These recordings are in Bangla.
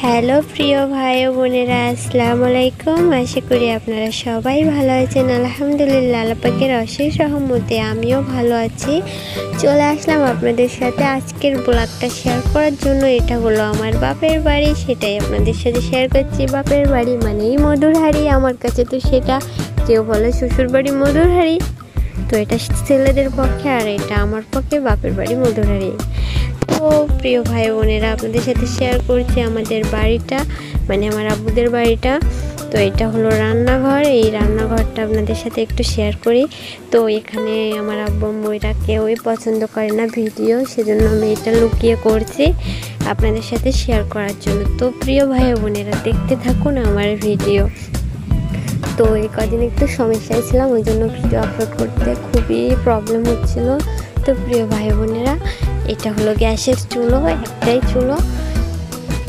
হ্যালো প্রিয় ভাই ও বোনেরা, আসসালামু আলাইকুম। আশা করি আপনারা সবাই ভালো আছেন। আলহামদুলিল্লাহ, আল্লাহ পাকের অশেষ রহমতে আমিও ভালো আছি। চলে আসলাম আপনাদের সাথে আজকের ব্লগটা শেয়ার করার জন্য। এটা হলো আমার বাপের বাড়ি, সেটাই আপনাদের সাথে শেয়ার করছি। বাপের বাড়ি মানেই মধুর হাঁড়ি, আমার কাছে তো সেটা, কেউ বলে শ্বশুর বাড়ি মধুর হাঁড়ি, তো এটা ছেলেদের পক্ষে, আর এটা আমার পক্ষে বাপের বাড়ি মধুর হাঁড়ি। তো প্রিয় ভাই বোনেরা, আপনাদের সাথে শেয়ার করছি আমাদের বাড়িটা, মানে আমার আব্বুদের বাড়িটা। তো এটা হলো রান্নাঘর, এই রান্নাঘরটা আপনাদের সাথে একটু শেয়ার করি। তো এখানে আমার আব্বু আম্মুরা কেউই পছন্দ করে না ভিডিও, সেজন্য আমি এটা লুকিয়ে করছি আপনাদের সাথে শেয়ার করার জন্য। তো প্রিয় ভাই বোনেরা, দেখতে থাকুন আমার ভিডিও। তো এই কদিন একটু সমস্যায় ছিলাম, ওই জন্য ভিডিও আপলোড করতে খুবই প্রবলেম হচ্ছিল। তো প্রিয় ভাই বোনেরা, এটা হলো গ্যাসের চুলো, একটাই চুলো,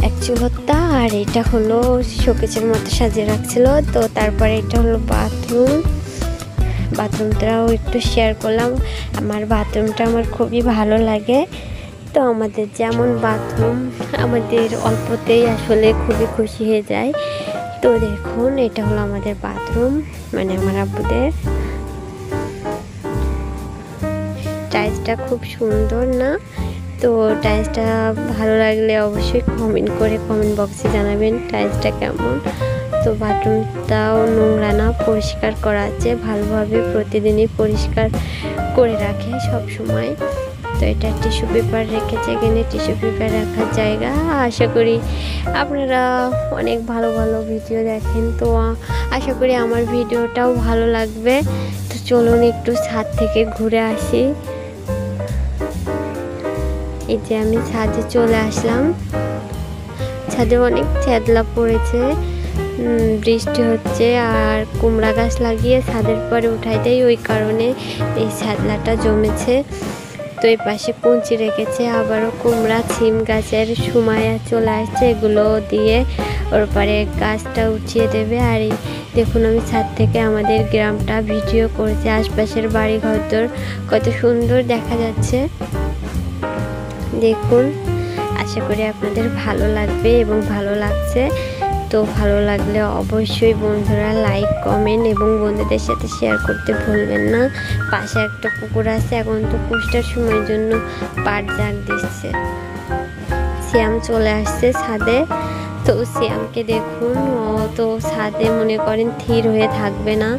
এক চুলোটা, আর এটা হলো শোকেসের মতো সাজিয়ে রাখছিল। তো তারপরে এটা হলো বাথরুমটাও একটু শেয়ার করলাম। আমার বাথরুমটা আমার খুবই ভালো লাগে। তো আমাদের যেমন বাথরুম, আমাদের অল্পতেই আসলে খুবই খুশি হয়ে যায়। তো দেখুন, এটা হলো আমাদের বাথরুম, মানে আমার আব্বুদের। টাইলসটা খুব সুন্দর না? তো টাইলসটা ভালো লাগলে অবশ্যই কমেন্ট বক্সে জানাবেন টাইলসটা কেমন। তো বাথরুমটাও নোংরা না, পরিষ্কার করা আছে ভালোভাবে, প্রতিদিনই পরিষ্কার করে রাখে সব সময়। তো এটা টিস্যু পেপার রেখেছে, এখানে টিস্যু পেপার রাখার জায়গা। আশা করি আপনারা অনেক ভালো ভালো ভিডিও দেখেন, তো আশা করি আমার ভিডিওটাও ভালো লাগবে। তো চলুন একটু ছাদ থেকে ঘুরে আসি। এই যে আমি ছাদে চলে আসলাম। ছাদে অনেক ছ্যাদলা পড়েছে, বৃষ্টি হচ্ছে, আর কুমড়া গাছ লাগিয়ে ছাদের পরে উঠাই দেয়, ওই কারণে এই ছ্যাদলাটা জমেছে। তো এই পাশে কুঞ্চি রেখেছে, আবারও কুমড়া সিম গাছের সময় চলে আসছে, এগুলো দিয়ে ওর পরে গাছটা উঠিয়ে দেবে। আর দেখুন, আমি ছাদ থেকে আমাদের গ্রামটা ভিডিও করেছি, আশপাশের বাড়ি ঘরদোর কত সুন্দর দেখা যাচ্ছে। দেখুন, আশা করি আপনাদের ভালো লাগবে এবং ভালো লাগছে। তো ভালো লাগলে অবশ্যই বন্ধুরা লাইক, কমেন্ট এবং বন্ধুদের সাথে শেয়ার করতে ভুলবেন না। পাশে একটা পুকুর আছে, এখন তো পুষ্টার সময়ের জন্য পাট জাগ দিচ্ছে। শ্যাম চলে আসছে ছাদে। তো শ্যামকে দেখুন, ও তো ছাদে মনে করেন থির হয়ে থাকবে না,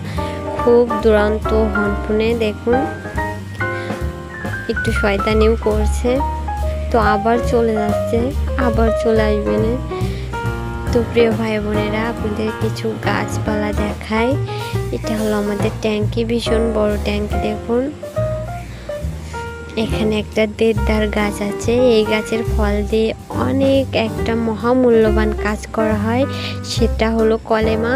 খুব দুরন্ত হনফনে। দেখুন, একটু শয়তানিও করছে, তো আবার চলে যাচ্ছে, আবার চলে আসবে না। তো প্রিয় ভাই বোনেরা, আপনাদের কিছু গাছপালা দেখায়। এটা হলো আমাদের ট্যাঙ্কি, ভীষণ বড় ট্যাঙ্কি। দেখুন, এখানে একটা দেবদার গাছ আছে, এই গাছের ফল দিয়ে অনেক একটা মহামূল্যবান কাজ করা হয়, সেটা হলো কলেমা।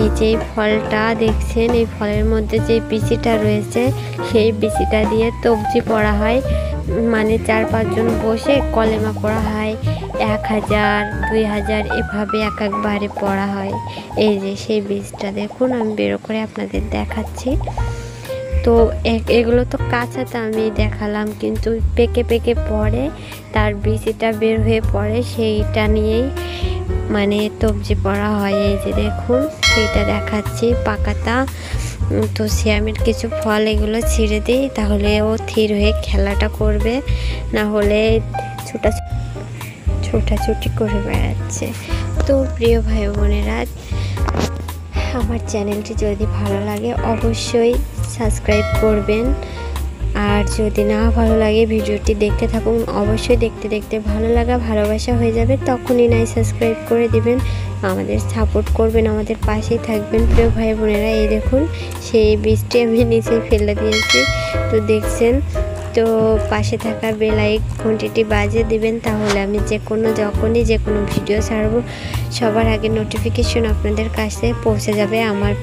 এই যে ফলটা দেখছেন, এই ফলের মধ্যে যে বিচিটা রয়েছে, সেই বিচিটা দিয়ে তবজি পড়া হয়, মানে 4-5 জন বসে কলেমা পড়া হয়, 1000, 2000 এভাবে একবারে পড়া হয়। এই যে সেই বীজটা দেখুন, আমি বের করে আপনাদের দেখাচ্ছি। তো এগুলো তো কাঁচাতে আমি দেখালাম, কিন্তু পেকে পেকে পড়ে, তার বীজটা বের হয়ে পড়ে, সেইটা নিয়েই মানে তবজি পড়া হয়। এই যে দেখুন, সেইটা দেখাচ্ছি পাকাটা। তো শ্যামের কিছু ফল এগুলো ছিঁড়ে দিই, তাহলে ও থির হয়ে খেলাটা করবে, না হলে ছোটাছুটি করে বেড়াচ্ছে। তো প্রিয় ভাই বোনেরা, আমার চ্যানেলটি যদি ভালো লাগে অবশ্যই সাবস্ক্রাইব করবেন, আর যদি না ভালো লাগে ভিডিওটি দেখতে থাকুন, অবশ্যই দেখতে দেখতে ভালো লাগা ভালোবাসা হয়ে যাবে, তখনই নাই সাবস্ক্রাইব করে দিবেন, আমাদের সাপোর্ট করবেন, আমাদের পাশেই থাকবেন। প্রিয় ভাই বোনেরা, এই দেখুন, সেই বীজটি আমি নিচে ফেলে দিয়েছি। তো দেখছেন, তো পাশে থাকা বেল ঘন্টিটি বাজিয়ে দিবেন, তাহলে আমি যখনই যে কোনো ভিডিও ছাড়ব সবার আগে নোটিফিকেশন আপনাদের কাছে পৌঁছে যাবে।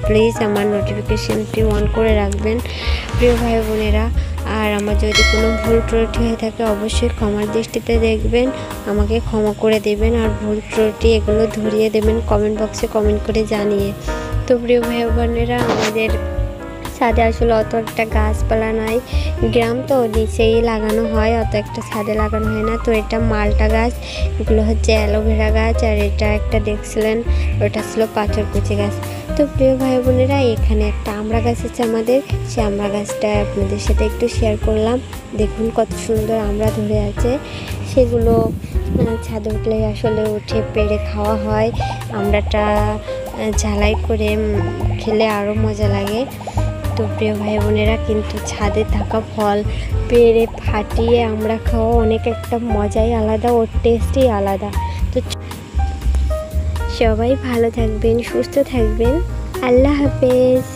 প্লিজ আমার নোটিফিকেশনটি অন করে রাখবেন প্রিয় ভাই বোনেরা। আর আমার যদি কোনো ভুল ত্রুটি হয়ে থাকে অবশ্যই ক্ষমার দৃষ্টিতে দেখবেন, আমাকে ক্ষমা করে দেবেন, আর ভুল ত্রুটি এগুলো ধরিয়ে দেবেন কমেন্ট বক্সে কমেন্ট করে জানিয়ে। তো প্রিয় ভাই বোনেরা, আমাদের ছাদে আসলে অত একটা গাছপালা নাই, গ্রাম তো নিচেই লাগানো হয়, অত একটা ছাদে লাগানো হয় না। তো এটা মালটা গাছ, এগুলো হচ্ছে অ্যালোভেরা গাছ, আর এটা একটা দেখছিলেন ওটা ছিল পাথরকুচি গাছ। তো প্রিয় ভাই বোনেরা, এখানে একটা আমড়া গাছ আছে আমাদের, সে আমড়া গাছটা আপনাদের সাথে একটু শেয়ার করলাম। দেখুন কত সুন্দর আমড়া ধরে আছে, সেগুলো ছাদে উঠলে আসলে উঠে পেড়ে খাওয়া হয়। আমড়াটা ঝালাই করে খেলে আরও মজা লাগে। তো প্রিয় ভাই বোনেরা, কিন্তু ছাদে থাকা ফল পেড়ে ফাটিয়ে আমরা খাওয়া অনেক একটা মজাই আলাদা, ওর টেস্টই আলাদা। তো সবাই ভালো থাকবেন, সুস্থ থাকবেন, আল্লাহ হাফেজ।